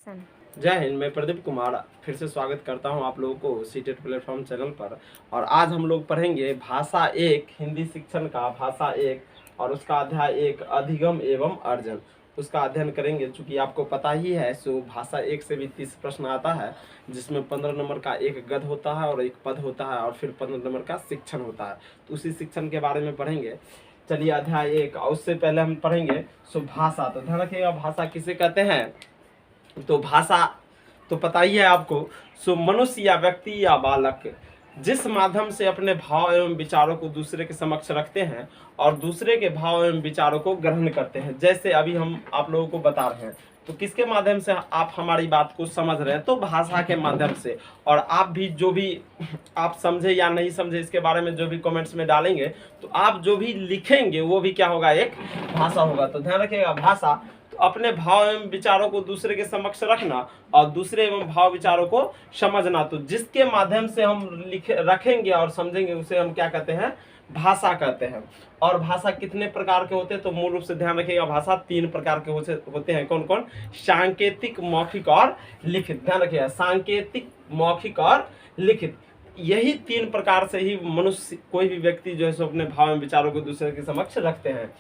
Action. जय हिंद। मैं प्रदीप कुमार फिर से स्वागत करता हूं आप लोगों को सीटेट प्लेटफॉर्म चैनल पर। और आज हम लोग पढ़ेंगे भाषा एक हिंदी शिक्षण का भाषा एक और उसका अध्याय एक अधिगम एवं अर्जन, उसका अध्ययन करेंगे। चूंकि आपको पता ही है सो भाषा एक से भी 30 प्रश्न आता है, जिसमें 15 नंबर का एक गद्य होता है और एक पद होता है और फिर 15 नंबर का शिक्षण होता है। तो उसी शिक्षण के बारे में पढ़ेंगे। चलिए अध्याय एक। और उससे पहले हम पढ़ेंगे सो भाषा। तो ध्यान रखिएगा, भाषा किसे कहते हैं। तो भाषा तो पता ही है आपको। सो मनुष्य या व्यक्ति या बालक जिस माध्यम से अपने भाव एवं विचारों को दूसरे के समक्ष रखते हैं और दूसरे के भाव एवं विचारों को ग्रहण करते हैं, जैसे अभी हम आप लोगों को बता रहे हैं। तो किसके माध्यम से आप हमारी बात को समझ रहे हैं, तो भाषा के माध्यम से। और आप भी जो भी आप समझे या नहीं समझे इसके बारे में जो भी कमेंट्स में डालेंगे, तो आप जो भी लिखेंगे वो भी क्या होगा, एक भाषा होगा। तो ध्यान रखिएगा, भाषा अपने भाव एवं विचारों को दूसरे के समक्ष रखना और दूसरे एवं भाव विचारों को समझना। तो जिसके माध्यम से हम रखेंगे और समझेंगे उसे हम क्या कहते हैं, भाषा कहते हैं। और भाषा कितने प्रकार के होते हैं, तो मूल रूप से ध्यान रखिएगा, भाषा 3 प्रकार के होते हैं। कौन कौन? सांकेतिक, मौखिक और लिखित। ध्यान रखिएगा, सांकेतिक, मौखिक और लिखित। यही 3 प्रकार से ही मनुष्य, कोई भी व्यक्ति जो है सो अपने भाव एवं विचारों को दूसरे के समक्ष रखते हैं।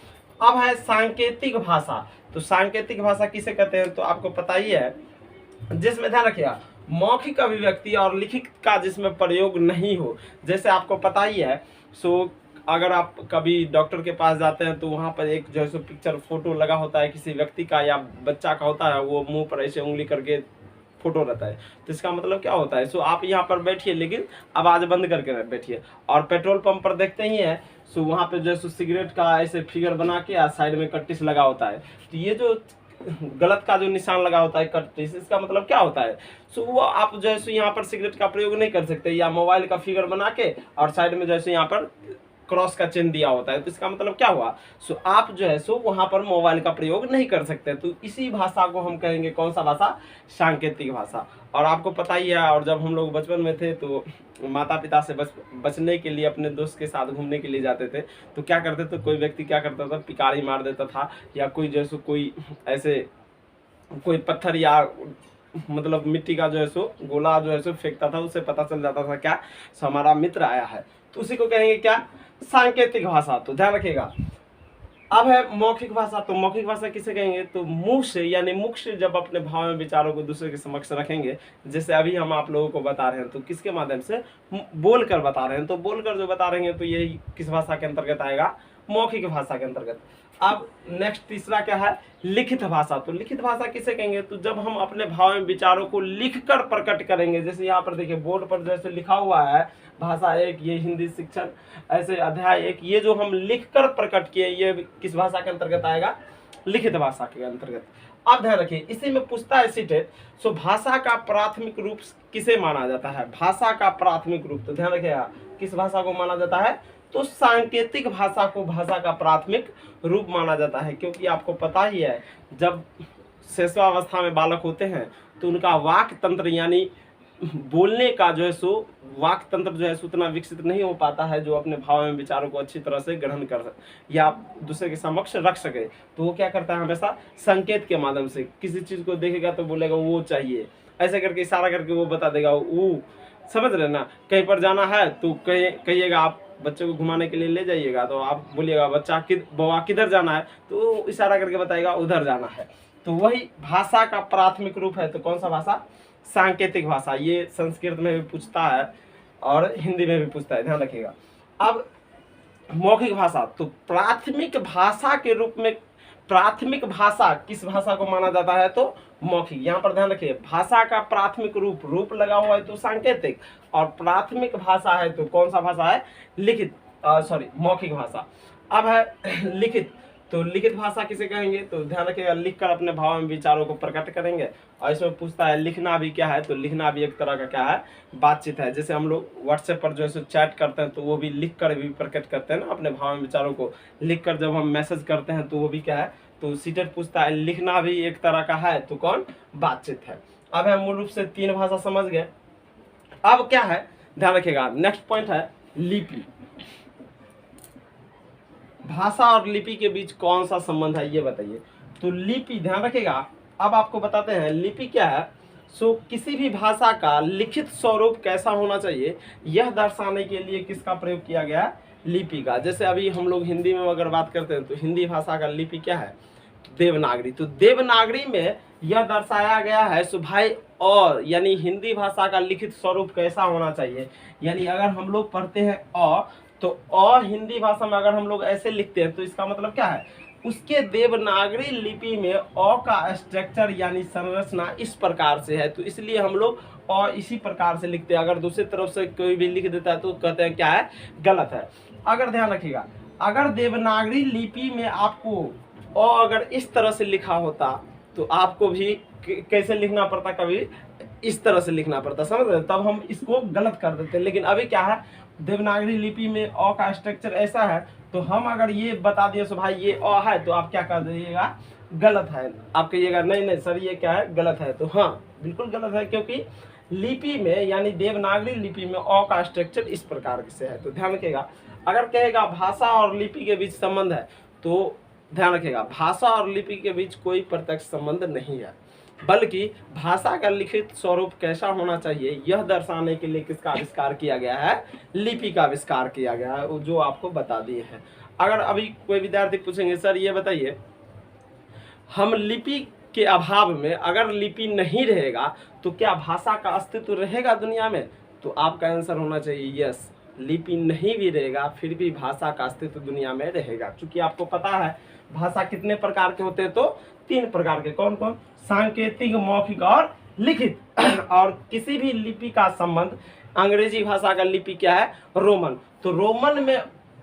अब है सांकेतिक भाषा। तो सांकेतिक भाषा किसे कहते हैं, तो आपको पता ही है, जिसमें ध्यान रखिएगा मौखिक अभिव्यक्ति और लिखित का जिसमें प्रयोग नहीं हो। जैसे आपको पता ही है सो अगर आप कभी डॉक्टर के पास जाते हैं तो वहाँ पर एक जो है सो पिक्चर फोटो लगा होता है किसी व्यक्ति का या बच्चा का होता है, वो मुंह पर ऐसे उंगली करके फोटो रहता है। तो इसका मतलब क्या होता है, सो आप यहाँ पर बैठिए लेकिन आवाज बंद करके बैठिए। और पेट्रोल पंप पर देखते ही है सो वहाँ पे जो है सो सिगरेट का ऐसे फिगर बना के साइड में कट्टिस लगा होता है। तो ये जो गलत का जो निशान लगा होता है कट्टिस, इसका मतलब क्या होता है, सो वो आप जो है सो यहाँ पर सिगरेट का प्रयोग नहीं कर सकते, या मोबाइल का फिगर बना के और साइड में जैसे यहाँ पर क्रॉस का चिन्ह दिया होता है। तो इसका मतलब क्या हुआ, सो आप जो है सो वहां पर मोबाइल का प्रयोग नहीं कर सकते। तो इसी भाषा को हम कहेंगे कौन सा भाषा, सांकेतिक भाषा। और आपको पता ही है, और जब हम लोग बचपन में थे तो माता पिता से बचने के लिए अपने दोस्त के साथ घूमने के लिए जाते थे, तो क्या करते थे, कोई व्यक्ति क्या करता था, पिकारी मार देता था, या कोई जैसे कोई ऐसे कोई पत्थर या मतलब मिट्टी का जो है सो गोला जो है सो फेंकता था, उससे पता चल जाता था क्या, सो हमारा मित्र आया है। तो उसी को कहेंगे क्या, सांकेतिक भाषा। तो ध्यान रखिएगा। अब है मौखिक भाषा। तो मौखिक भाषा किसे कहेंगे, तो मुंह से यानी मुख से जब अपने भाव में विचारों को दूसरे के समक्ष रखेंगे, जैसे अभी हम आप लोगों को बता रहे हैं, तो किसके माध्यम से, बोल कर बता रहे हैं। तो बोलकर जो बता रहे हैं तो यही किस भाषा के अंतर्गत आएगा, मौखिक भाषा के अंतर्गत। अब नेक्स्ट तीसरा क्या है, लिखित भाषा। तो लिखित भाषा किसे कहेंगे, तो जब हम अपने भाव में विचारों को लिखकर प्रकट करेंगे। जैसे यहाँ पर देखिए बोर्ड पर जैसे लिखा हुआ है भाषा एक, ये हिंदी शिक्षण ऐसे अध्याय एक, ये जो हम लिखकर प्रकट किए ये किस भाषा के अंतर्गत आएगा, लिखित भाषा के अंतर्गत। अब ध्यान रखिए, इसी में पूछता है सीटेट, सो भाषा का प्राथमिक रूप किसे माना जाता है, भाषा का प्राथमिक रूप। तो ध्यान रखिएगा, किस भाषा को माना जाता है, तो सांकेतिक भाषा को भाषा का प्राथमिक रूप माना जाता है। क्योंकि आपको पता ही है, जब शैशवावस्था में बालक होते हैं तो उनका वाक तंत्र यानी बोलने का जो है सो वाक तंत्र जो है सो उतना विकसित नहीं हो पाता है, जो अपने भाव एवं विचारों को अच्छी तरह से ग्रहण कर सके या दूसरे के समक्ष रख सके। तो वो क्या करता है, हमेशा संकेत के माध्यम से किसी चीज को देखेगा तो बोलेगा वो चाहिए, ऐसे करके इशारा करके वो बता देगा। वो समझ रहे ना, कहीं पर जाना है तो कहिएगा, आप बच्चे को घुमाने के लिए ले जाइएगा तो आप बोलिएगा बच्चा बवा किधर जाना है, तो इशारा करके बताएगा उधर जाना है। तो वही भाषा का प्राथमिक रूप है। तो कौन सा भाषा, सांकेतिक भाषा। ये संस्कृत में भी पूछता है और हिंदी में भी पूछता है, ध्यान रखिएगा। अब मौखिक भाषा, तो प्राथमिक भाषा के रूप में प्राथमिक भाषा किस भाषा को माना जाता है, तो मौखिक। यहाँ पर ध्यान रखिए, भाषा का प्राथमिक रूप लगा हुआ है तो सांकेतिक, और प्राथमिक भाषा है तो कौन सा भाषा है, लिखित, मौखिक भाषा। अब है लिखित। तो लिखित भाषा किसे कहेंगे, तो ध्यान रखिएगा, लिखकर अपने भाव में विचारों को प्रकट करेंगे। और इसमें पूछता है लिखना भी क्या है, तो लिखना भी एक तरह का क्या है, बातचीत है। जैसे हम लोग व्हाट्सएप पर जो है चैट करते हैं तो वो भी लिख कर भी प्रकट करते हैं ना, अपने भाव में विचारों को लिखकर जब हम मैसेज करते हैं तो वो भी क्या है। तो सीटेट पूछता है लिखना भी एक तरह का है, तो कौन, बातचीत है। अब है मूल रूप से 3 भाषा समझ गए। अब क्या है, ध्यान रखिएगा, नेक्स्ट पॉइंट है लिपि। भाषा और लिपि के बीच कौन सा संबंध है ये बताइए। तो लिपि, ध्यान रखिएगा, अब आपको बताते हैं लिपि क्या है। सो किसी भी भाषा का लिखित स्वरूप कैसा होना चाहिए, यह दर्शाने के लिए किसका प्रयोग किया गया है, लिपि का। जैसे अभी हम लोग हिंदी में अगर बात करते हैं तो हिंदी भाषा का लिपि क्या है, देवनागरी। तो देवनागरी में यह दर्शाया गया है। सो भाई और यानी हिंदी भाषा का लिखित स्वरूप कैसा होना चाहिए, यानी अगर हम लोग पढ़ते हैं तो हिंदी भाषा में अगर हम लोग ऐसे लिखते हैं तो इसका मतलब क्या है, उसके देवनागरी लिपि में का स्ट्रक्चर यानी संरचना इस प्रकार से है, तो इसलिए हम लोग इसी प्रकार से लिखते हैं। अगर दूसरी तरफ से कोई भी लिख देता है तो कहते हैं क्या है, गलत है। अगर ध्यान रखिएगा, अगर देवनागरी लिपि में आपको अगर इस तरह से लिखा होता तो आपको भी कैसे लिखना पड़ता, कभी इस तरह से लिखना पड़ता, समझ रहे, तब हम इसको गलत कर देते। लेकिन अभी क्या है, देवनागरी लिपि में का स्ट्रक्चर ऐसा है, तो हम अगर ये बता दिए सो भाई ये है, तो आप क्या कर दीजिएगा, गलत है। आप कहिएगा नहीं नहीं सर ये क्या है, गलत है। तो हाँ बिल्कुल गलत है, क्योंकि लिपि में यानी देवनागरी लिपि में का स्ट्रक्चर इस प्रकार से है। तो ध्यान रखिएगा, अगर कहेगा भाषा और लिपि के बीच संबंध है, तो ध्यान रखिएगा भाषा और लिपि के बीच कोई प्रत्यक्ष संबंध नहीं है, बल्कि भाषा का लिखित स्वरूप कैसा होना चाहिए यह दर्शाने के लिए किसका आविष्कार किया गया है, लिपि का आविष्कार किया गया है, जो आपको बता दिए हैं। अगर अभी कोई विद्यार्थी पूछेंगे सर ये बताइए, हम लिपि के अभाव में अगर लिपि नहीं रहेगा तो क्या भाषा का अस्तित्व रहेगा दुनिया में, तो आपका आंसर होना चाहिए यस, लिपि नहीं भी रहेगा फिर भी भाषा का अस्तित्व दुनिया में रहेगा। क्योंकि आपको पता है भाषा कितने प्रकार के होते हैं, तो 3 प्रकार के। कौन कौन, सांकेतिक, मौखिक और लिखित। और किसी भी लिपि का संबंध, अंग्रेजी भाषा का लिपि क्या है, रोमन। तो रोमन में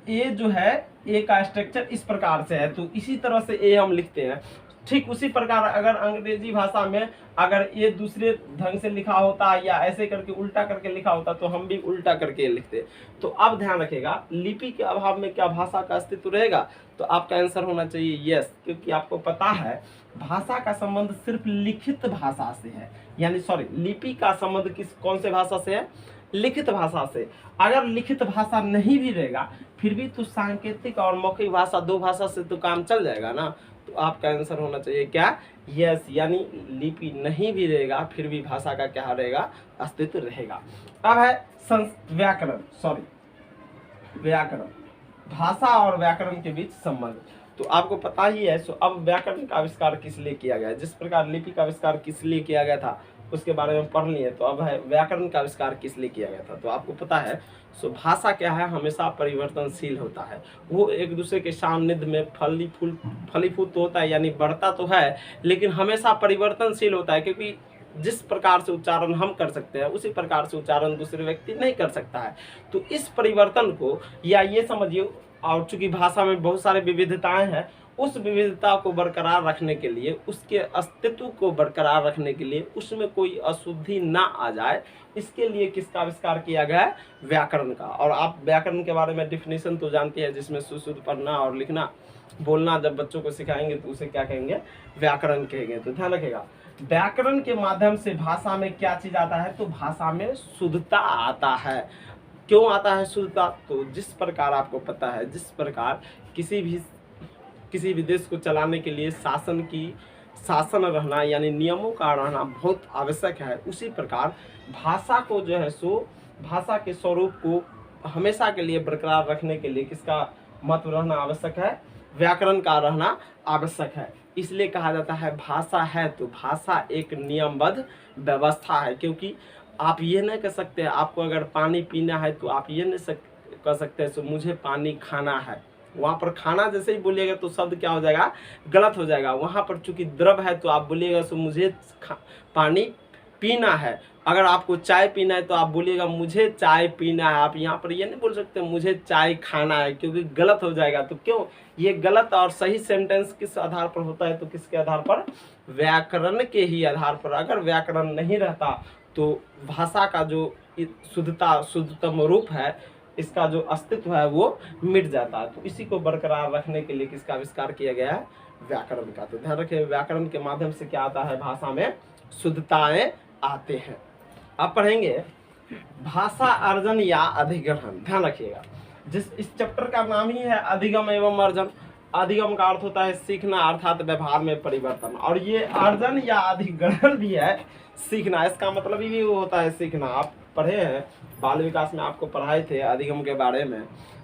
ए जो है, ए का स्ट्रक्चर इस प्रकार से है, तो इसी तरह से ए हम लिखते हैं। ठीक उसी प्रकार अगर अंग्रेजी भाषा में अगर ये दूसरे ढंग से लिखा होता या ऐसे करके उल्टा करके लिखा होता तो हम भी उल्टा करके लिखते। तो अब ध्यान रखिएगा, लिपि के अभाव में क्या भाषा का अस्तित्व रहेगा, तो आपका आंसर होना चाहिए यस, क्योंकि आपको पता है भाषा का संबंध सिर्फ लिखित भाषा से है, यानी सॉरी लिपि का संबंध कौन से भाषा से है, लिखित भाषा से। अगर लिखित भाषा नहीं भी रहेगा फिर भी तो सांकेतिक और मौखिक भाषा 2 भाषा से तो काम चल जाएगा ना। तो आपका आंसर होना चाहिए क्या, यस, यानी लिपि नहीं भी रहेगा फिर भी भाषा का क्या रहेगा, अस्तित्व रहेगा। अब है व्याकरण, व्याकरण, भाषा और व्याकरण के बीच संबंध। तो आपको पता ही है। सो अब व्याकरण का आविष्कार किस लिए किया गया, जिस प्रकार लिपि का आविष्कार किस लिए किया गया था उसके बारे में पढ़ लिए। तो अब है व्याकरण का आविष्कार किस लिए किया गया था। तो आपको पता है सो भाषा क्या है, हमेशा परिवर्तनशील होता है, वो एक दूसरे के सानिध्य में फलीभूत होता है, यानी बढ़ता तो है लेकिन हमेशा परिवर्तनशील होता है, क्योंकि जिस प्रकार से उच्चारण हम कर सकते हैं उसी प्रकार से उच्चारण दूसरे व्यक्ति नहीं कर सकता है। तो इस परिवर्तन को, या ये समझिए, और चूंकि भाषा में बहुत सारे विविधताएं हैं, उस विविधता को बरकरार रखने के लिए, उसके अस्तित्व को बरकरार रखने के लिए, उसमें कोई अशुद्धि ना आ जाए, इसके लिए किसका आविष्कार किया गया है, व्याकरण का। और आप व्याकरण के बारे में डिफिनेशन तो जानते हैं, जिसमें शुद्ध पढ़ना और लिखना बोलना जब बच्चों को सिखाएंगे तो उसे क्या कहेंगे, व्याकरण कहेंगे। तो ध्यान रखिएगा, व्याकरण के माध्यम से भाषा में क्या चीज आता है, तो भाषा में शुद्धता आता है। क्यों आता है शुद्धता, तो जिस प्रकार आपको पता है, जिस प्रकार किसी भी देश को चलाने के लिए शासन रहना यानी नियमों का रहना बहुत आवश्यक है, उसी प्रकार भाषा को जो है सो भाषा के स्वरूप को हमेशा के लिए बरकरार रखने के लिए किसका महत्व रहना आवश्यक है, व्याकरण का रहना आवश्यक है। इसलिए कहा जाता है भाषा है तो भाषा एक नियमबद्ध व्यवस्था है। क्योंकि आप ये नहीं कह सकते, आपको अगर पानी पीना है तो आप ये नहीं कह सकते सो मुझे पानी खाना है। वहाँ पर खाना जैसे ही बोलिएगा तो शब्द क्या हो जाएगा, गलत हो जाएगा। वहाँ पर चूंकि द्रव है तो आप बोलिएगा सो मुझे पानी पीना है। अगर आपको चाय पीना है तो आप बोलिएगा मुझे चाय पीना है। आप यहाँ पर ये नहीं बोल सकते मुझे चाय खाना है, क्योंकि गलत हो जाएगा। तो क्यों ये गलत और सही सेंटेंस किस आधार पर होता है, तो किसके आधार पर, व्याकरण के ही आधार पर। अगर व्याकरण नहीं रहता तो भाषा का जो शुद्धतम रूप है, इसका जो अस्तित्व है वो मिट जाता है। तो इसी को बरकरार रखने के लिए किसका आविष्कार किया गया है, व्याकरण का। तो ध्यान रखिए, व्याकरण के माध्यम से क्या आता है, भाषा में शुद्धताएं आते हैं। अब पढ़ेंगे भाषा अर्जन या अधिग्रहण। ध्यान रखिएगा, इस चैप्टर का नाम ही है अधिगम एवं अर्जन। अधिगम का अर्थ होता है सीखना अर्थात व्यवहार में परिवर्तन। और ये अर्जन या अधिग्रहण भी है सीखना, इसका मतलब ही होता है सीखना। आप पढ़े हैं बाल विकास में, आपको पढ़ाए थे अधिगम के बारे में।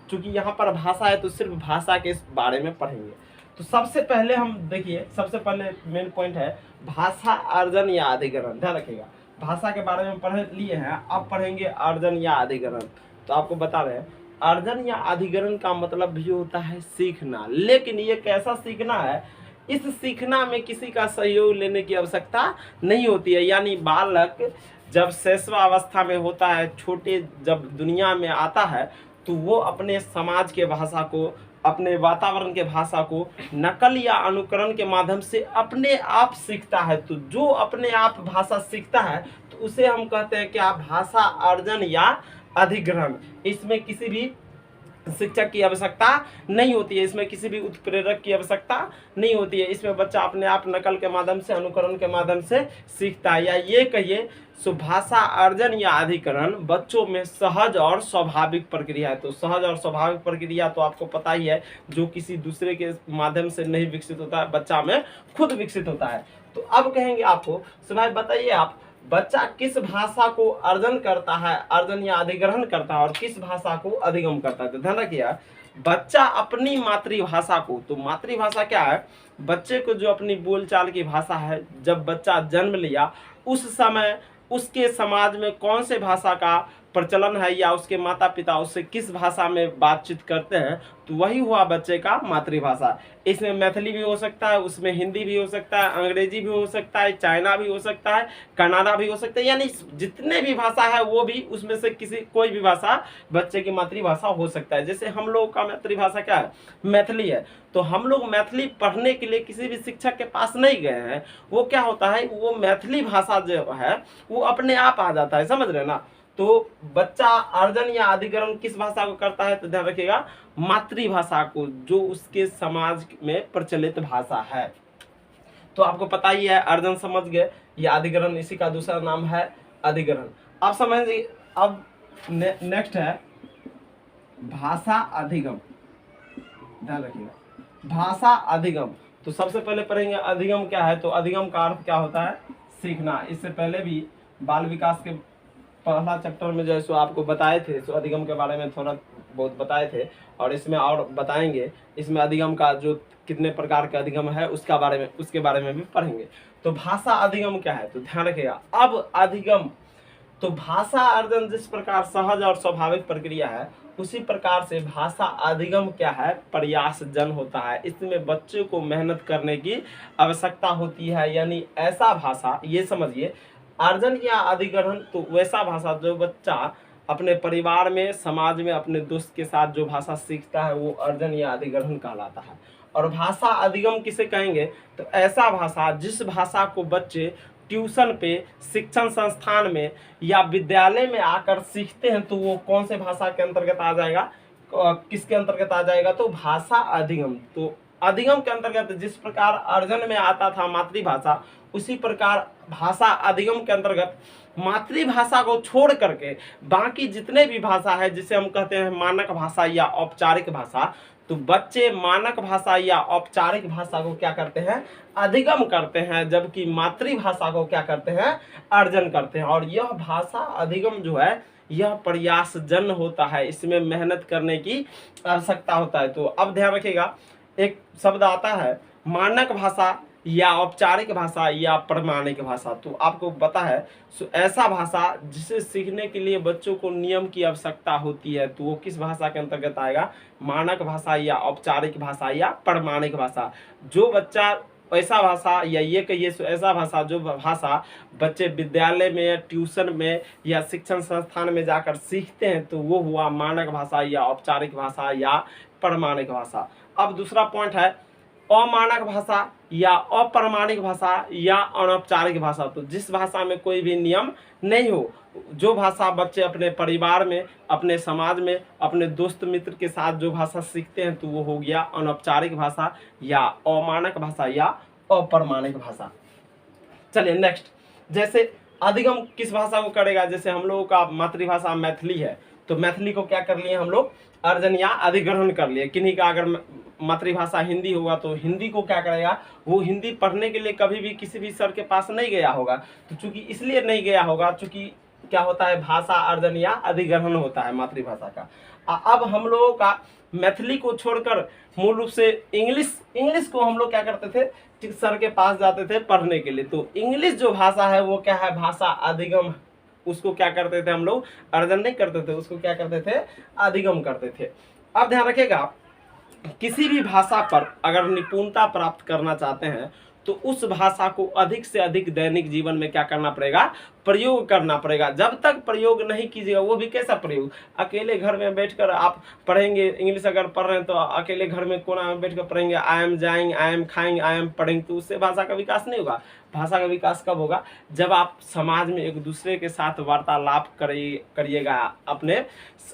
क्योंकि यहाँ पर भाषा है तो सिर्फ भाषा के इस बारे में पढ़ेंगे। तो सबसे पहले हम देखिए, सबसे पहले मेन पॉइंट है भाषा अर्जन या अधिग्रहण। ध्यान रखिएगा, भाषा के बारे में पढ़ लिए हैं, अब पढ़ेंगे अर्जन या अधिग्रहण। तो आपको बता रहे हैं अर्जन या अधिग्रहण का मतलब भी होता है सीखना, लेकिन ये कैसा सीखना है, इस सीखना में किसी का सहयोग लेने की आवश्यकता नहीं होती है। यानी बालक जब शैशवावस्था में होता है, छोटे जब दुनिया में आता है, तो वो अपने समाज के भाषा को, अपने वातावरण के भाषा को नकल या अनुकरण के माध्यम से अपने आप सीखता है। तो जो अपने आप भाषा सीखता है तो उसे हम कहते हैं क्या, भाषा अर्जन या अधिग्रहण। इसमें किसी भी शिक्षक की आवश्यकता नहीं होती है, इसमें किसी भी उत्प्रेरक की आवश्यकता नहीं होती है। इसमें बच्चा अपने आप नकल के माध्यम से, अनुकरण के माध्यम से सीखता है। या ये कहिए सो भाषा अर्जन या अधिकरण बच्चों में सहज और स्वाभाविक प्रक्रिया है। तो सहज और स्वाभाविक प्रक्रिया तो आपको पता ही है, जो किसी दूसरे के माध्यम से नहीं विकसित होता है, बच्चा में खुद विकसित होता है। तो अब कहेंगे आपको, सो भाई बताइए आप, बच्चा किस भाषा को अर्जन करता है, अर्जन या अधिग्रहण करता है, और किस भाषा को अधिगम करता है। तो ध्यान रखिए, बच्चा अपनी मातृभाषा को, तो मातृभाषा क्या है, बच्चे को जो अपनी बोलचाल की भाषा है, जब बच्चा जन्म लिया उस समय उसके समाज में कौन से भाषा का प्रचलन है या उसके माता पिता उससे किस भाषा में बातचीत करते हैं, तो वही हुआ बच्चे का मातृभाषा। इसमें मैथिली भी हो सकता है, उसमें हिंदी भी हो सकता है, अंग्रेजी भी हो सकता है, चाइना भी हो सकता है, कन्नड़ा भी हो सकता है, यानी जितने भी भाषा है वो भी उसमें से किसी कोई भी भाषा बच्चे की मातृभाषा हो सकता है। जैसे हम लोग का मातृभाषा क्या है, मैथिली है, तो हम लोग मैथिली पढ़ने के लिए किसी भी शिक्षक के पास नहीं गए हैं। वो क्या होता है, वो मैथिली भाषा जो है वो अपने आप आ जाता है, समझ रहे ना। तो बच्चा अर्जन या अधिग्रहण किस भाषा को करता है, तो ध्यान रखिएगा मातृभाषा को, जो उसके समाज में प्रचलित भाषा है। तो आपको पता ही है, अर्जन समझ गए, या अधिग्रहण इसी का दूसरा नाम है अधिग्रहण। अब समझिए, अब नेक्स्ट है भाषा अधिगम। ध्यान रखिएगा भाषा अधिगम। तो सबसे पहले पढ़ेंगे अधिगम क्या है। तो अधिगम का अर्थ क्या होता है, सीखना। इससे पहले भी बाल विकास के पहला चैप्टर में जो है सो आपको बताए थे, सो अधिगम के बारे में थोड़ा बहुत बताए थे, और इसमें और बताएंगे। इसमें अधिगम का जो कितने प्रकार के अधिगम है उसके बारे में भी पढ़ेंगे। तो भाषा अधिगम क्या है, तो ध्यान रखिएगा। अब अधिगम, तो भाषा अर्जन जिस प्रकार सहज और स्वाभाविक प्रक्रिया है, उसी प्रकार से भाषा अधिगम क्या है, प्रयास जन होता है। इसमें बच्चे को मेहनत करने की आवश्यकता होती है। यानी ऐसा भाषा, ये समझिए अर्जन या अधिग्रहण तो वैसा भाषा जो बच्चा अपने परिवार में, समाज में, अपने दोस्त के साथ जो भाषा सीखता है वो अर्जन या अधिग्रहण कहलाता है। और भाषा अधिगम किसे कहेंगे, तो ऐसा भाषा जिस भाषा को बच्चे ट्यूशन पे, शिक्षण संस्थान में या विद्यालय में आकर सीखते हैं, तो वो कौन से भाषा के अंतर्गत आ जाएगा, किसके अंतर्गत आ जाएगा, तो भाषा अधिगम। तो अधिगम के अंतर्गत जिस प्रकार अर्जन में आता था मातृभाषा, उसी प्रकार भाषा अधिगम के अंतर्गत मातृभाषा को छोड़ करके बाकी जितने भी भाषा है, जिसे हम कहते हैं मानक भाषा या औपचारिक भाषा, तो बच्चे मानक भाषा या औपचारिक भाषा को क्या करते हैं, अधिगम करते हैं, जबकि मातृभाषा को क्या करते हैं, अर्जन करते हैं। और यह भाषा अधिगम जो है यह प्रयास जन होता है, इसमें मेहनत करने की आवश्यकता होता है। तो अब ध्यान रखिएगा, एक शब्द आता है मानक भाषा या औपचारिक भाषा या प्रमाणिक भाषा। तो आपको पता है ऐसा भाषा जिसे सीखने के लिए बच्चों को नियम की आवश्यकता होती है, तो वो किस भाषा के अंतर्गत आएगा, मानक भाषा या औपचारिक भाषा या प्रमाणिक भाषा। जो बच्चा ऐसा भाषा, या ये कहिए ऐसा भाषा, जो भाषा बच्चे विद्यालय में, ट्यूशन में या शिक्षण संस्थान में जाकर सीखते हैं, तो वो हुआ मानक भाषा या औपचारिक भाषा या प्रमाणिक भाषा। अब दूसरा पॉइंट है अमानक भाषा या अप्रमाणिक भाषा या अनौपचारिक भाषा। तो जिस भाषा में कोई भी नियम नहीं हो, जो भाषा बच्चे अपने परिवार में, अपने समाज में, अपने दोस्त मित्र के साथ जो भाषा सीखते हैं, तो वो हो गया अनौपचारिक भाषा या अमानक भाषा या अप्रमाणिक भाषा। चलिए नेक्स्ट, जैसे अधिगम किस भाषा को करेगा, जैसे हम लोगों का मातृभाषा मैथिली है, तो मैथिली को क्या कर लिए हम लोग, अर्जन या अधिग्रहण कर लिए। किन्हीं का अगर मातृभाषा हिंदी होगा तो हिंदी को क्या करेगा, वो हिंदी पढ़ने के लिए कभी भी किसी भी सर के पास नहीं गया होगा। तो चूंकि इसलिए नहीं गया होगा चूंकि क्या होता है, भाषा अर्जन या अधिग्रहण होता है मातृभाषा का। अब हम लोगों का मैथिली को छोड़कर मूल रूप से इंग्लिश को हम लोग क्या करते थे, सर के पास जाते थे पढ़ने के लिए। तो इंग्लिश जो भाषा है वो क्या है, भाषा अधिगम, उसको क्या करते थे हम लोग, अर्जन नहीं करते थे, उसको क्या करते थे, अधिगम करते थे। अब ध्यान रखिएगा, किसी भी भाषा पर अगर निपुणता प्राप्त करना चाहते हैं तो उस भाषा को अधिक से अधिक दैनिक जीवन में क्या करना पड़ेगा, प्रयोग करना पड़ेगा। जब तक प्रयोग नहीं कीजिएगा, वो भी कैसा प्रयोग, अकेले घर में बैठकर आप पढ़ेंगे, इंग्लिश अगर पढ़ रहे हैं तो अकेले घर में कोना में बैठकर पढ़ेंगे, आई एम जाइंग, आई एम खाइंग, आई एम पढ़ेंगे, तो उससे भाषा का विकास नहीं होगा। भाषा का विकास कब होगा, जब आप समाज में एक दूसरे के साथ वार्तालाप करिएगा, अपने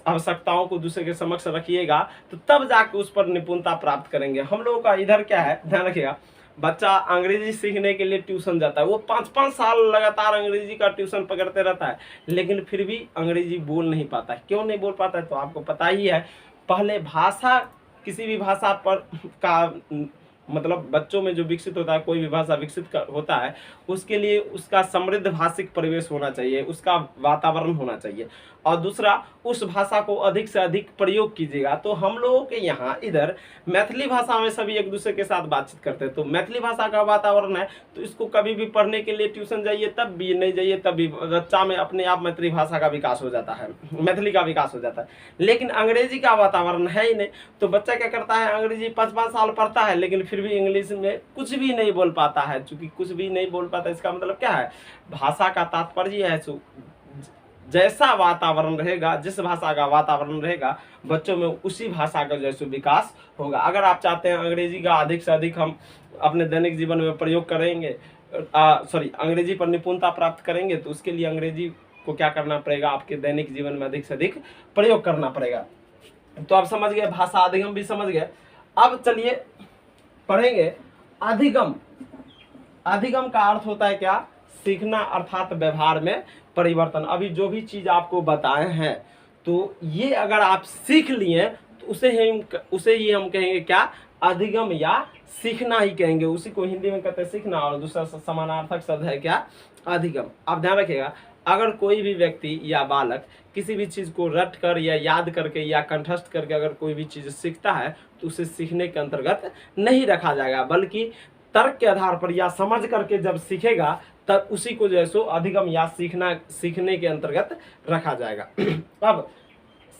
आवश्यकताओं को दूसरे के समक्ष रखिएगा, तो तब जाके उस पर निपुणता प्राप्त करेंगे। हम लोगों का इधर क्या है, ध्यान रखिएगा, बच्चा अंग्रेजी सीखने के लिए ट्यूशन जाता है, वो 5-5 साल लगातार अंग्रेजी का ट्यूशन पकड़ते रहता है, लेकिन फिर भी अंग्रेजी बोल नहीं पाता है। क्यों नहीं बोल पाता है, तो आपको पता ही है। पहले भाषा, किसी भी भाषा पर का मतलब बच्चों में जो विकसित होता है, कोई भी भाषा विकसित होता है, उसके लिए उसका समृद्ध भाषिक परिवेश होना चाहिए, उसका वातावरण होना चाहिए, और दूसरा उस भाषा को अधिक से अधिक प्रयोग कीजिएगा। तो हम लोगों के यहाँ इधर मैथिली भाषा में सभी एक दूसरे के साथ बातचीत करते हैं, तो मैथिली भाषा का वातावरण है, तो इसको कभी भी पढ़ने के लिए ट्यूशन जाइए तब भी, नहीं जाइए तब भी, बच्चा में अपने आप मैथिली भाषा का विकास हो जाता है, मैथिली का विकास हो जाता है। लेकिन अंग्रेजी का वातावरण है ही नहीं, तो बच्चा क्या करता है, अंग्रेजी 5-5 साल पढ़ता है, लेकिन फिर भी इंग्लिश में कुछ भी नहीं बोल पाता है। चूंकि कुछ भी नहीं बोल पाता, इसका मतलब क्या है, भाषा का तात्पर्य है जैसा वातावरण रहेगा, जिस भाषा का वातावरण रहेगा, बच्चों में उसी भाषा का जैसे विकास होगा। अगर आप चाहते हैं अंग्रेजी का अधिक से अधिक हम अपने दैनिक जीवन में प्रयोग करेंगे, अंग्रेजी पर निपुणता प्राप्त करेंगे, तो उसके लिए अंग्रेजी को क्या करना पड़ेगा, आपके दैनिक जीवन में अधिक से अधिक प्रयोग करना पड़ेगा। तो आप समझ गए, भाषा अधिगम भी समझ गए। अब चलिए पढ़ेंगे अधिगम। अधिगम का अर्थ होता है क्या, सीखना, अर्थात व्यवहार में परिवर्तन। अभी जो भी चीज आपको बताए हैं, तो ये अगर आप सीख लिए तो उसे ही हम कहेंगे क्या, अधिगम या सीखना ही कहेंगे। उसी को हिंदी में कहते हैं सीखना, और दूसरा समानार्थक शब्द है क्या, अधिगम। आप ध्यान रखिएगा, अगर कोई भी व्यक्ति या बालक किसी भी चीज को रट कर या याद करके या कंठस्थ करके अगर कोई भी चीज सीखता है, तो उसे सीखने के अंतर्गत नहीं रखा जाएगा, बल्कि तर्क के आधार पर या समझ करके जब सीखेगा तब उसी को जो है सो अधिगम या सीखने के अंतर्गत रखा जाएगा। अब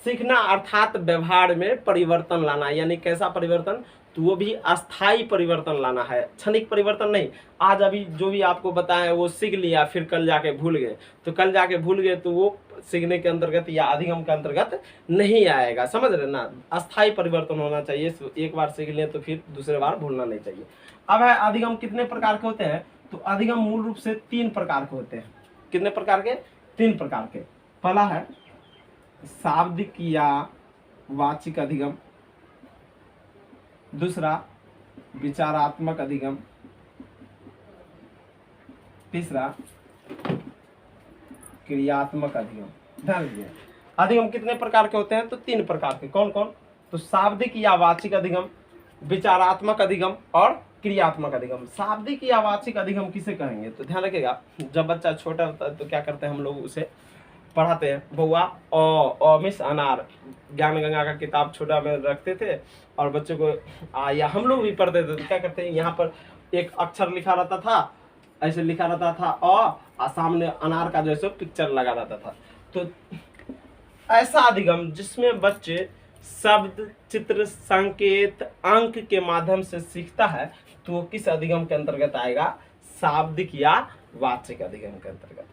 सीखना अर्थात व्यवहार में परिवर्तन लाना, यानी कैसा परिवर्तन, तो वो भी अस्थाई परिवर्तन लाना है, क्षणिक परिवर्तन नहीं। आज अभी जो भी आपको बताया वो सीख लिया, फिर कल जाके भूल गए, तो कल जाके भूल गए तो वो सीखने के अंतर्गत या अधिगम के अंतर्गत नहीं आएगा, समझ रहे ना। अस्थाई परिवर्तन होना चाहिए, एक बार सीख लिया तो फिर दूसरे बार भूलना नहीं चाहिए। अब है अधिगम कितने प्रकार के होते हैं, तो अधिगम मूल रूप से 3 प्रकार के होते हैं। कितने प्रकार के, 3 प्रकार के। पहला है शाब्दिक या वाचिक अधिगम, दूसरा विचारात्मक अधिगम, तीसरा क्रियात्मक अधिगम। ध्यान दीजिए, अधिगम कितने प्रकार के होते हैं, तो 3 प्रकार के। कौन कौन, तो शाब्दिक या वाचिक अधिगम, विचारात्मक अधिगम और क्रियात्मक अधिगम। शाब्दिक या वाचिक अधिगम किसे कहेंगे, तो ध्यान रखिएगा, जब बच्चा छोटा होता है तो क्या करते हैं हम लोग, उसे पढ़ाते हैं, बउआ ओ मिस अनार, ज्ञान गंगा का किताब छोटा में रखते थे और बच्चों को या हम लोग भी पढ़ते थे, तो क्या करते हैं, यहाँ पर एक अक्षर लिखा रहता था, ऐसे लिखा रहता था, और सामने अनार का जैसे पिक्चर लगा रहता था। तो ऐसा अधिगम जिसमें बच्चे शब्द, चित्र, संकेत, अंक के माध्यम से सीखता है, तो वो किस अधिगम के अंतर्गत आएगा, शाब्दिक या वाचिक अधिगम के अंतर्गत।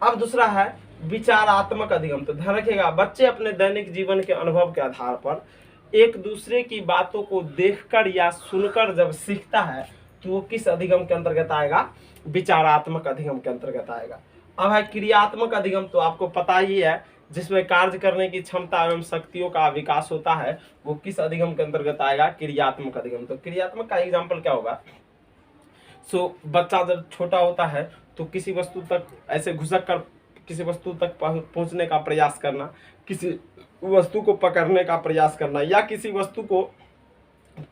अब दूसरा है विचारात्मक अधिगम। तो ध्यान रखिएगा, बच्चे अपने दैनिक जीवन के अनुभव के आधार पर एक दूसरे की बातों को देखकर या सुनकर जब सीखता है, तो वो किस अधिगम के अंतर्गत आएगा, विचारात्मक अधिगम के अंतर्गत आएगा। अब है क्रियात्मक अधिगम, तो आपको पता ही है, जिसमें कार्य करने की क्षमता एवं शक्तियों का विकास होता है, वो किस अधिगम के अंतर्गत आएगा, क्रियात्मक अधिगम। तो क्रियात्मक का एग्जाम्पल क्या होगा, बच्चा जब छोटा होता है तो किसी वस्तु तक ऐसे घुसक कर किसी वस्तु तक पहुंचने का प्रयास करना, किसी वस्तु को पकड़ने का प्रयास करना या किसी वस्तु को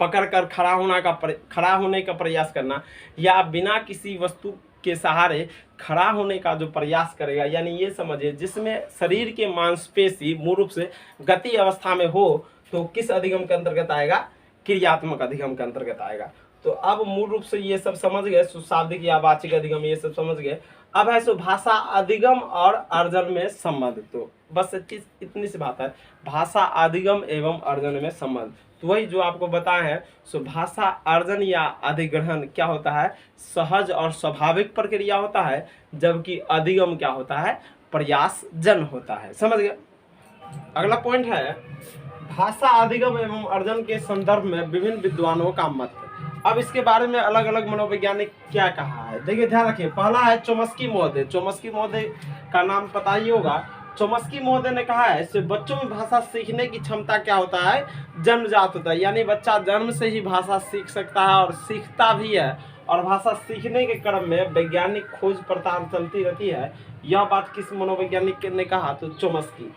पकड़कर खड़ा होने का प्रयास करना या बिना किसी वस्तु के सहारे खड़ा होने का जो प्रयास करेगा, यानी ये समझिए जिसमें शरीर के मांसपेशी मूल रूप से गति अवस्था में हो तो किस अधिगम के अंतर्गत आएगा? क्रियात्मक अधिगम के अंतर्गत आएगा। तो अब मूल रूप से ये सब समझ गए, सुशाब्दिक या वाचिक अधिगम ये सब समझ गए। अब है सो भाषा अधिगम और अर्जन में संबंध। तो बस इतनी सी बात है, भाषा अधिगम एवं अर्जन में संबंध। तो वही जो आपको बताए हैं, सो भाषा अर्जन या अधिग्रहण क्या होता है? सहज और स्वाभाविक प्रक्रिया होता है, जबकि अधिगम क्या होता है? प्रयास जन होता है। समझ गए? अगला पॉइंट है भाषा अधिगम एवं अर्जन के संदर्भ में विभिन्न विद्वानों का मत। अब इसके बारे में अलग अलग मनोवैज्ञानिक क्या कहा है, देखिए ध्यान रखिए। पहला है चोम्स्की महोदय। चोम्स्की महोदय का नाम पता ही होगा। चोम्स्की महोदय ने कहा है कि बच्चों में भाषा सीखने की क्षमता क्या होता है? जन्मजात होता है, यानी बच्चा जन्म से ही भाषा सीख सकता है और सीखता भी है, और भाषा सीखने के क्रम में वैज्ञानिक खोज पड़ताल चलती रहती है। यह बात किस मनोवैज्ञानिक ने कहा? तो चोम्स्की।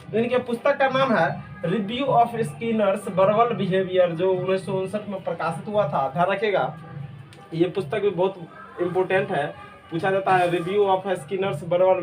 इनके पुस्तक का नाम है review of Skinner's verbal behaviour, जो 1959 में प्रकाशित हुआ था। ध्यान रखिएगा, ये पुस्तक भी बहुत इंपॉर्टेंट है, पूछा जाता है। Review of Skinner's verbal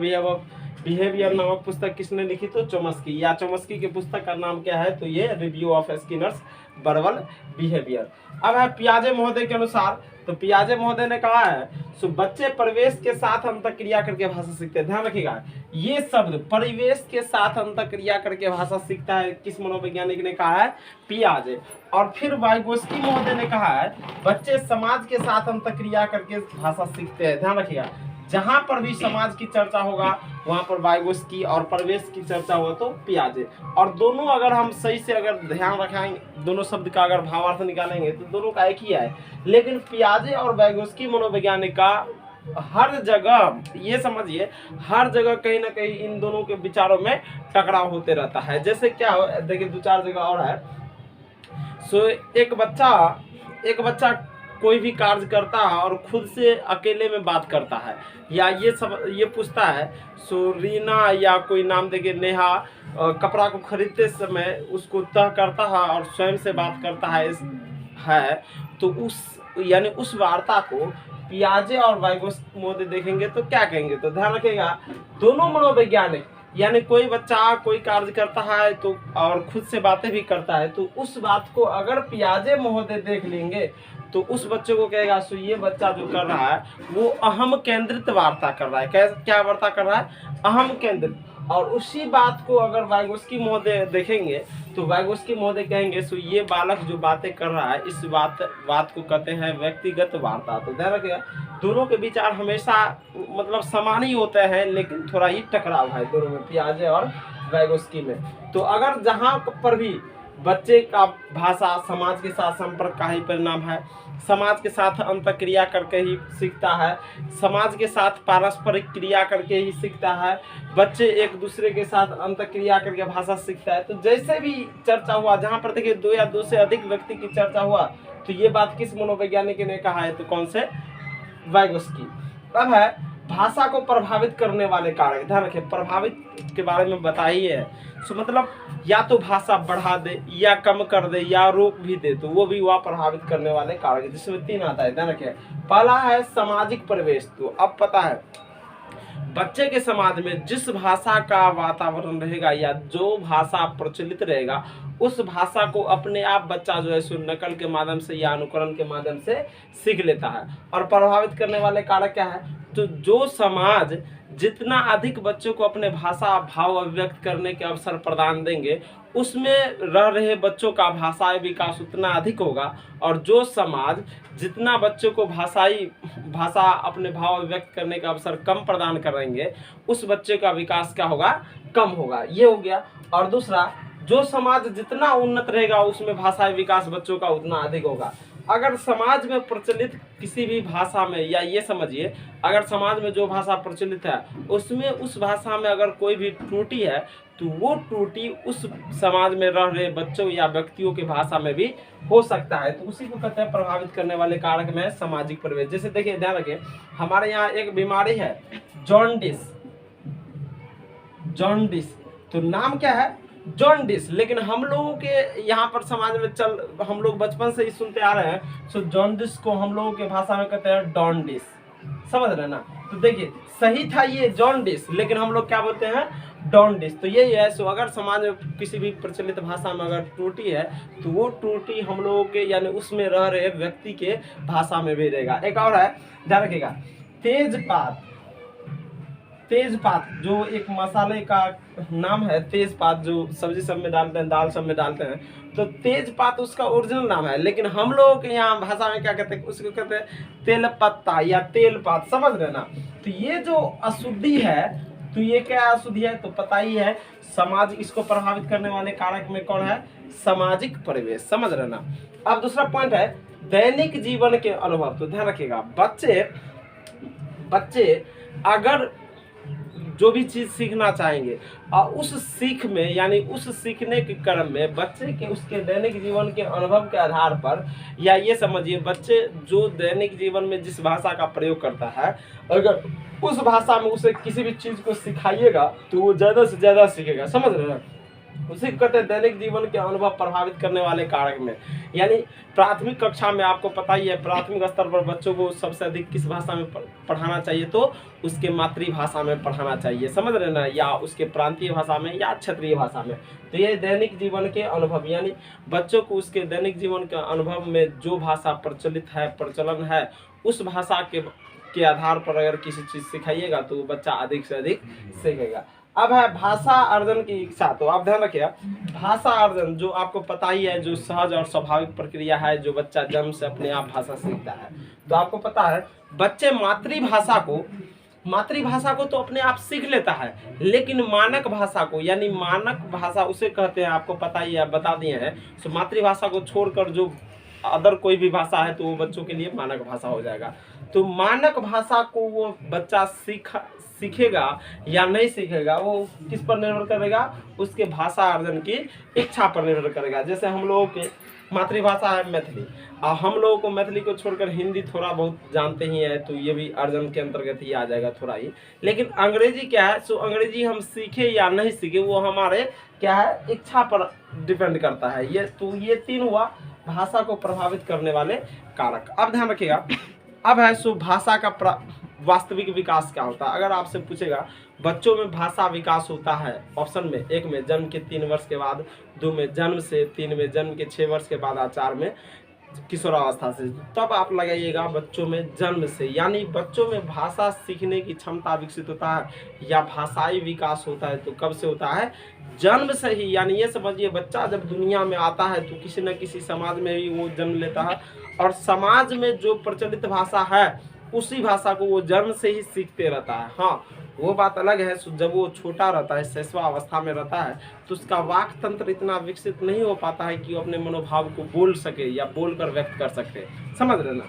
behaviour नामक पुस्तक किसने लिखी? तो चोम्स्की। या चोम्स्की की पुस्तक का नाम क्या है? तो ये review of Skinner's verbal behaviour. अब है पियाजे महोदय के अनुसार। तो पियाजे महोदय ने कहा है सो बच्चे परिवेश के साथ अंतःक्रिया करके भाषा सीखते हैं। ध्यान रखिएगा, ये शब्द परिवेश के साथ अंतःक्रिया करके भाषा सीखता है, किस मनोवैज्ञानिक ने कहा है? पियाजे। और फिर वाइगोस्की महोदय ने कहा है बच्चे समाज के साथ अंतःक्रिया करके भाषा सीखते हैं। ध्यान रखिएगा, जहां पर भी समाज की चर्चा होगा वहां पर वाइगोस्की, और परिवेश की चर्चा हो तो पियाजे। और दोनों अगर हम सही से अगर ध्यान रखेंगे, दोनों शब्द का अगर भावार्थ निकालेंगे तो दोनों का एक ही है, लेकिन पियाजे और वाइगोस्की मनोवैज्ञानिक का हर जगह, ये समझिए हर जगह कहीं ना कहीं इन दोनों के विचारों में टकराव होते रहता है। जैसे क्या हो, देखिए 2-4 जगह और है। सो एक बच्चा कोई भी कार्य करता है और खुद से अकेले में बात करता है, या ये पूछता है सो रीना या कोई नाम देके नेहा कपड़ा को खरीदते समय उसको तय करता है और स्वयं से बात करता है तो उस वार्ता को पियाजे और वाइगोस्की महोदय देखेंगे तो क्या कहेंगे? तो ध्यान रखिएगा, दोनों मनोवैज्ञानिक, यानी कोई बच्चा कोई कार्य करता है तो और खुद से बातें भी करता है, तो उस बात को अगर पियाजे महोदय देख लेंगे तो उस बच्चे को कहेगा सो ये बच्चा जो कर रहा है वो अहम केंद्रित वार्ता कर रहा है। क्या वार्ता कर रहा है? अहम केंद्रित। और उसी बात को अगर वाइगोस्की महोदय देखेंगे तो वाइगोस्की महोदय कहेंगे सो ये बालक जो बातें कर रहा है इस बात को कहते हैं व्यक्तिगत वार्ता। तो ध्यान रखिएगा, दोनों के विचार हमेशा मतलब समान ही होते हैं, लेकिन थोड़ा ही टकराव है दोनों में, पियाजे और वाइगोस्की में। तो अगर जहाँ पर भी बच्चे का भाषा समाज के साथ संपर्क का ही परिणाम है, समाज के साथ अंतःक्रिया करके ही सीखता है, समाज के साथ पारस्परिक क्रिया करके ही सीखता है, बच्चे एक दूसरे के साथ अंतःक्रिया करके भाषा सीखता है। तो जैसे भी चर्चा हुआ, जहाँ पर देखिए 2 या 2 से अधिक व्यक्ति की चर्चा हुआ, तो ये बात किस मनोवैज्ञानिक ने कहा है? तो कौन से? वाइगोस्की। अब है भाषा को प्रभावित करने वाले कारक। ध्यान रखिए, प्रभावित के बारे में बताइए। सो मतलब या तो भाषा बढ़ा दे या कम कर दे या रोक भी दे, तो वो भी वह प्रभावित करने वाले कारक है, जिसमें 3 आता है। ध्यान रखिए, पहला है सामाजिक परिवेश। तो अब पता है बच्चे के समाज में जिस भाषा का वातावरण रहेगा या जो भाषा प्रचलित रहेगा उस भाषा को अपने आप बच्चा जो है सो नकल के माध्यम से या अनुकरण के माध्यम से सीख लेता है। और प्रभावित करने वाले कारक क्या है? तो जो समाज जितना अधिक बच्चों को अपने भाषा भाव अभिव्यक्त करने के अवसर प्रदान देंगे उसमें रह रहे बच्चों का भाषाई विकास उतना अधिक होगा, और जो समाज जितना बच्चों को भाषा अपने भाव अभिव्यक्त करने का अवसर कम प्रदान करेंगे उस बच्चे का विकास क्या होगा? कम होगा। ये हो गया। और दूसरा, जो समाज जितना उन्नत रहेगा उसमें भाषाई विकास बच्चों का उतना अधिक होगा। अगर समाज में प्रचलित किसी भी भाषा में, या ये समझिए अगर समाज में जो भाषा प्रचलित है उसमें उस भाषा में अगर कोई भी त्रुटि है तो वो त्रुटि उस समाज में रह रहे बच्चों या व्यक्तियों की भाषा में भी हो सकता है। तो उसी को कहते हैं प्रभावित करने वाले कारक में सामाजिक परिवेश। जैसे देखिए, ध्यान रखिए, हमारे यहाँ एक बीमारी है जॉन्डिस। तो नाम क्या है? जॉन्डिस। लेकिन हम लोगों के यहाँ पर समाज में हम लोग बचपन से ही सुनते आ रहे हैं, सो जॉन्डिस को हम लोगों के भाषा में कहते हैं डॉन्डिस। समझ रहे ना? तो देखिए सही था ये जॉन्डिस, लेकिन हम लोग क्या बोलते हैं? डॉन्डिस। तो यही है। सो अगर समाज में किसी भी प्रचलित भाषा में अगर त्रुटि है तो वो त्रुटि हम लोगों के यानी उसमें रह रहे व्यक्ति के भाषा में भी रहेगा। एक और है, ध्यान रखिएगा, तेजपात। तेजपात जो एक मसाले का नाम है, तेजपात जो सब्जी सब में डालते हैं, दाल सब में डालते हैं, तो तेजपात उसका ओरिजिनल नाम है। लेकिन हम लोगों के यहाँ भाषा में क्या कहते हैं? उसको कहते हैं तेल पत्ता या तेलपात। समझ रहे ना? तो ये जो अशुद्धि है, तो ये क्या अशुद्धि है? तो पता ही है, समाज इसको प्रभावित करने वाले कारक में कौन है? सामाजिक परिवेश। समझ रहे ना? अब दूसरा पॉइंट है दैनिक जीवन के अनुभव। तो ध्यान रखिएगा, बच्चे अगर जो भी चीज सीखना चाहेंगे और उस सीख में यानी उस सीखने के क्रम में बच्चे के उसके दैनिक जीवन के अनुभव के आधार पर, या ये समझिए बच्चे जो दैनिक जीवन में जिस भाषा का प्रयोग करता है, अगर उस भाषा में उसे किसी भी चीज को सिखाइएगा तो वो ज्यादा से ज्यादा सीखेगा। समझ रहे हैं? उसी को कहते हैं दैनिक जीवन के अनुभव प्रभावित करने वाले कारक में। यानी प्राथमिक कक्षा में आपको पता ही है, प्राथमिक स्तर पर बच्चों को सबसे अधिक किस भाषा में पढ़ाना चाहिए? तो उसके मातृभाषा में पढ़ाना चाहिए। समझ रहे ना? या उसके प्रांतीय भाषा में या क्षेत्रीय भाषा में। तो ये दैनिक जीवन के अनुभव, यानी बच्चों को उसके दैनिक जीवन के अनुभव में जो भाषा प्रचलित है, प्रचलन है, उस भाषा के आधार पर अगर किसी चीज सिखाइएगा तो बच्चा अधिक से अधिक सीखेगा। अब है भाषा अर्जन की इच्छा। तो आप ध्यान रखिएगा, भाषा अर्जन जो आपको पता ही है, जो सहज और स्वाभाविक प्रक्रिया है, जो बच्चा जन्म से अपने आप भाषा सीखता है। तो आपको पता है बच्चे मातृभाषा को तो अपने आप सीख लेता है, लेकिन मानक भाषा को, यानी मानक भाषा उसे कहते हैं, आपको पता ही है, बता दिए हैं। तो मातृभाषा को छोड़कर जो अदर कोई भी भाषा है तो वो बच्चों के लिए मानक भाषा हो जाएगा। तो मानक भाषा को वो बच्चा सीखेगा या नहीं सीखेगा, वो किस पर निर्भर करेगा? उसके भाषा अर्जन की इच्छा पर निर्भर करेगा। जैसे हम लोगों के मातृभाषा है मैथिली, और हम लोगों को मैथिली को छोड़कर हिंदी थोड़ा बहुत जानते ही हैं, तो ये भी अर्जन के अंतर्गत ही आ जाएगा थोड़ा ही। लेकिन अंग्रेजी क्या है? सो अंग्रेजी हम सीखे या नहीं सीखे वो हमारे क्या है? इच्छा पर डिपेंड करता है। ये तीन हुआ भाषा को प्रभावित करने वाले कारक। अब ध्यान रखिएगा, अब है सो भाषा का वास्तविक विकास क्या होता है? अगर आपसे पूछेगा बच्चों में भाषा विकास होता है, ऑप्शन में 1 में जन्म के 3 वर्ष के बाद, 2 में जन्म से, 3 में जन्म के 6 वर्ष के बाद, 4 में किशोरावस्था से। तब आप लगाइएगा बच्चों में जन्म से, यानी बच्चों में भाषा सीखने की क्षमता विकसित होता है या भाषाई विकास होता है। तो कब से होता है? जन्म से ही। यानी ये समझिए बच्चा जब दुनिया में आता है तो किसी न किसी समाज में ही वो जन्म लेता है, और समाज में जो प्रचलित भाषा है उसी भाषा को वो जन्म से ही सीखते रहता है। हाँ, वो बात अलग है, जब वो छोटा रहता है, शैशवावस्था में रहता है, तो उसका वाक तंत्र इतना विकसित नहीं हो पाता है कि वो अपने मनोभाव को बोल सके या बोलकर व्यक्त कर सकते। समझ रहे ना?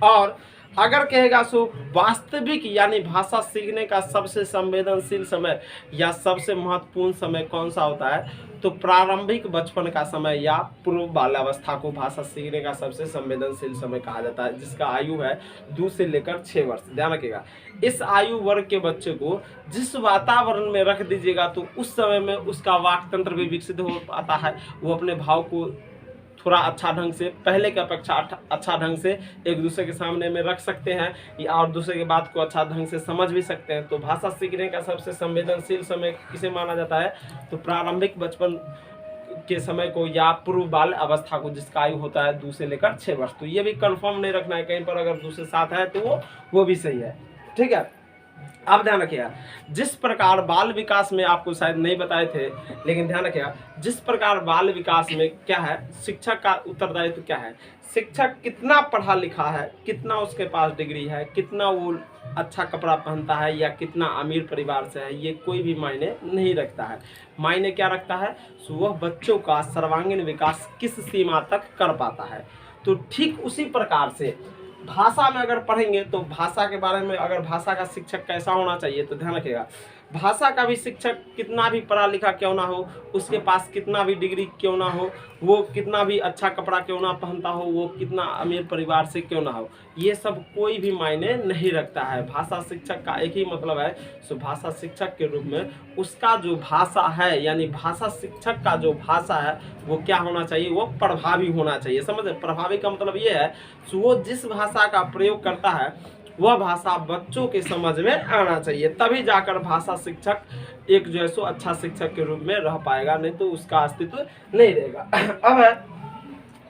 और अगर कहेगा सो वास्तविक यानी भाषा सीखने का सबसे संवेदनशील समय या सबसे महत्वपूर्ण समय कौन सा होता है? तो प्रारंभिक बचपन का समय या पूर्व बाल्यावस्था को भाषा सीखने का सबसे संवेदनशील समय कहा जाता है, जिसका आयु है 2 से लेकर 6 वर्ष। ध्यान रखिएगा, इस आयु वर्ग के बच्चे को जिस वातावरण में रख दीजिएगा तो उस समय में उसका वाक तंत्र भी विकसित हो पाता है। वो अपने भाव को थोड़ा अच्छा ढंग से, पहले की अपेक्षा अच्छा ढंग से एक दूसरे के सामने में रख सकते हैं और दूसरे की बात को अच्छा ढंग से समझ भी सकते हैं। तो भाषा सीखने का सबसे संवेदनशील समय किसे माना जाता है? तो प्रारंभिक बचपन के समय को या पूर्व बाल अवस्था को, जिसका आयु होता है 2 से लेकर 6 वर्ष। तो ये भी कंफर्म नहीं रखना है, कहीं पर अगर 2 से 7 है तो वो भी सही है। ठीक है, अब ध्यान रखिएगा, जिस प्रकार बाल विकास में आपको शायद नहीं बताए थे, लेकिन ध्यान रखिएगा जिस प्रकार बाल विकास में क्या है, शिक्षक का उत्तरदायित्व क्या है? शिक्षक कितना पढ़ा लिखा है, कितना उसके पास डिग्री है, कितना वो अच्छा कपड़ा पहनता है या कितना अमीर परिवार से है, ये कोई भी मायने नहीं रखता है। मायने क्या रखता है? वह बच्चों का सर्वांगीण विकास किस सीमा तक कर पाता है। तो ठीक उसी प्रकार से भाषा में अगर पढ़ेंगे तो भाषा के बारे में, अगर भाषा का शिक्षक कैसा होना चाहिए, तो ध्यान रखिएगा भाषा का भी शिक्षक कितना भी पढ़ा लिखा क्यों ना हो, उसके पास कितना भी डिग्री क्यों ना हो, वो कितना भी अच्छा कपड़ा क्यों ना पहनता हो, वो कितना अमीर परिवार से क्यों ना हो, ये सब कोई भी मायने नहीं रखता है। भाषा शिक्षक का एक ही मतलब है, सो भाषा शिक्षक के रूप में उसका जो भाषा है, यानी भाषा शिक्षक का जो भाषा है वो क्या होना चाहिए, वो प्रभावी होना चाहिए। समझ रहे? प्रभावी का मतलब ये है, सो वो जिस भाषा का प्रयोग करता है वह भाषा बच्चों के समझ में आना चाहिए, तभी जाकर भाषा शिक्षक एक जो है सो अच्छा शिक्षक के रूप में रह पाएगा, नहीं तो उसका अस्तित्व नहीं रहेगा। अब है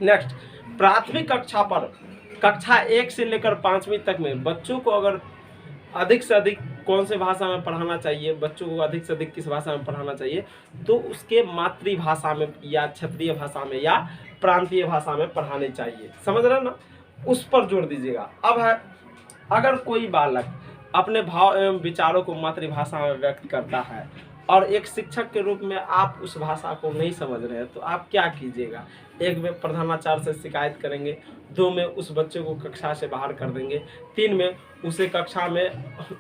नेक्स्ट, प्राथमिक कक्षा पर कक्षा 1 से लेकर 5वीं तक में बच्चों को अगर अधिक से अधिक कौन से भाषा में पढ़ाना चाहिए, बच्चों को अधिक से अधिक किस भाषा में पढ़ाना चाहिए, तो उसके मातृभाषा में या क्षेत्रीय भाषा में या प्रांतीय भाषा में पढ़ानी चाहिए। समझ रहे ना, उस पर जोर दीजिएगा। अब है, अगर कोई बालक अपने भाव एवं विचारों को मातृभाषा में व्यक्त करता है और एक शिक्षक के रूप में आप उस भाषा को नहीं समझ रहे हैं, तो आप क्या कीजिएगा? 1 में प्रधानाचार्य से शिकायत करेंगे, 2 में उस बच्चे को कक्षा से बाहर कर देंगे, 3 में उसे कक्षा में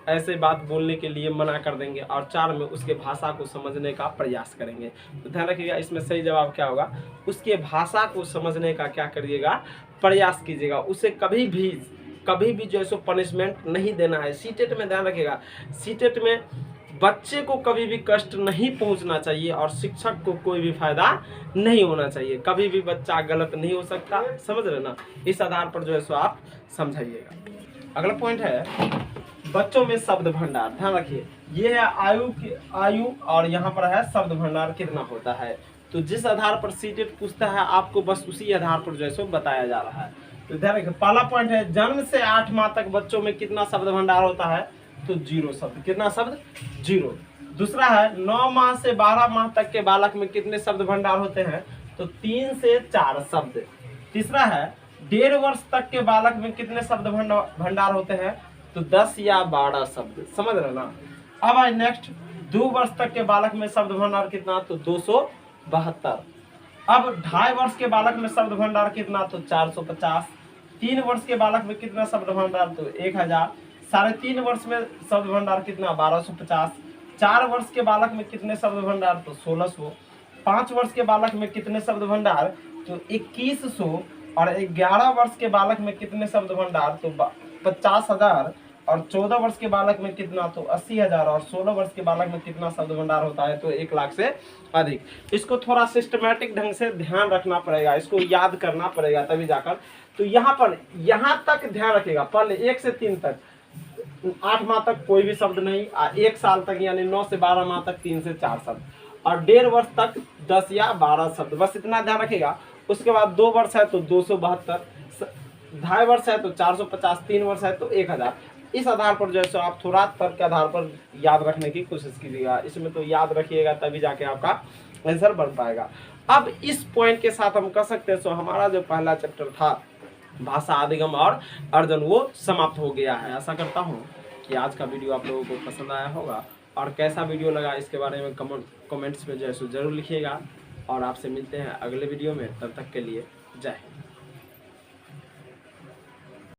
ऐसे बात बोलने के लिए मना कर देंगे, और 4 में उसके भाषा को समझने का प्रयास करेंगे। तो ध्यान रखिएगा, इसमें सही जवाब क्या होगा? उसके भाषा को समझने का क्या करिएगा? प्रयास कीजिएगा। उसे कभी भी जो है सो पनिशमेंट नहीं देना है। सीटेट में ध्यान रखिएगा, सीटेट में बच्चे को कभी भी कष्ट नहीं पहुंचना चाहिए और शिक्षक को कोई भी फायदा नहीं होना चाहिए। कभी भी बच्चा गलत नहीं हो सकता, समझ रहे ना? इस आधार पर जो है सो आप समझाइएगा। अगला पॉइंट है बच्चों में शब्द भंडार। ध्यान रखिए, ये है आयु और यहाँ पर है शब्द भंडार कितना होता है। तो जिस आधार पर सीटेट पूछता है आपको बस उसी आधार पर जो है सो बताया जा रहा है। तो ध्यान रखिए, पहला पॉइंट है जन्म से 8 माह तक बच्चों में कितना शब्द भंडार होता है? तो 0 शब्द। कितना शब्द? 0। दूसरा है 9 माह से 12 माह तक के बालक में कितने शब्द भंडार होते हैं? तो 3 से 4 शब्द। तीसरा है 1.5 वर्ष तक के बालक में कितने शब्द भंडार होते हैं? तो 10 या 12 शब्द। समझ रहे ना? अब है नेक्स्ट, 2 वर्ष तक के बालक में शब्द भंडार कितना? तो 272। अब 2.5 वर्ष के बालक में शब्द भंडार कितना? तो 450। 3 वर्ष के बालक में कितना शब्द भंडार? तो 1000। 3.5 वर्ष में शब्द भंडार कितना? 1250। 4 वर्ष के बालक में कितने शब्द भंडार? तो 1600। 5 वर्ष के बालक में कितने शब्द भंडार? तो 2100। और 11 वर्ष के बालक में कितने शब्द भंडार? तो 50,000। और 14 वर्ष के बालक में कितना? तो 80,000। और 16 वर्ष के बालक में कितना शब्द भंडार होता है? तो 1 लाख से अधिक। इसको थोड़ा सिस्टमैटिक ढंग से ध्यान रखना पड़ेगा, इसको याद करना पड़ेगा, तभी जाकर। तो यहाँ पर यहाँ तक ध्यान रखिएगा, पहले 1 से 3 तक 8 माह तक कोई भी शब्द नहीं, 1 साल तक यानी 9 से 12 माह तक 3 से 4 शब्द, और 1.5 वर्ष तक 10 या 12 शब्द, बस इतना ध्यान रखिएगा। उसके बाद 2 वर्ष है तो 272, 2.5 वर्ष है तो 450, 3 वर्ष है तो 1000। इस आधार पर जो है सो आप थोड़ा तर्क के आधार पर याद रखने की कोशिश कीजिएगा। इसमें तो याद रखिएगा तभी जाके आपका आंसर बन पाएगा। अब इस पॉइंट के साथ हम कह सकते हैं सो हमारा जो पहला चैप्टर था भाषा अधिगम और अर्जन वो समाप्त हो गया है। आशा करता हूँ कि आज का वीडियो आप लोगों को पसंद आया होगा, और कैसा वीडियो लगा इसके बारे में कमेंट्स में जो है सो जरूर लिखिएगा। और आपसे मिलते हैं अगले वीडियो में, तब तक के लिए जय हिंद।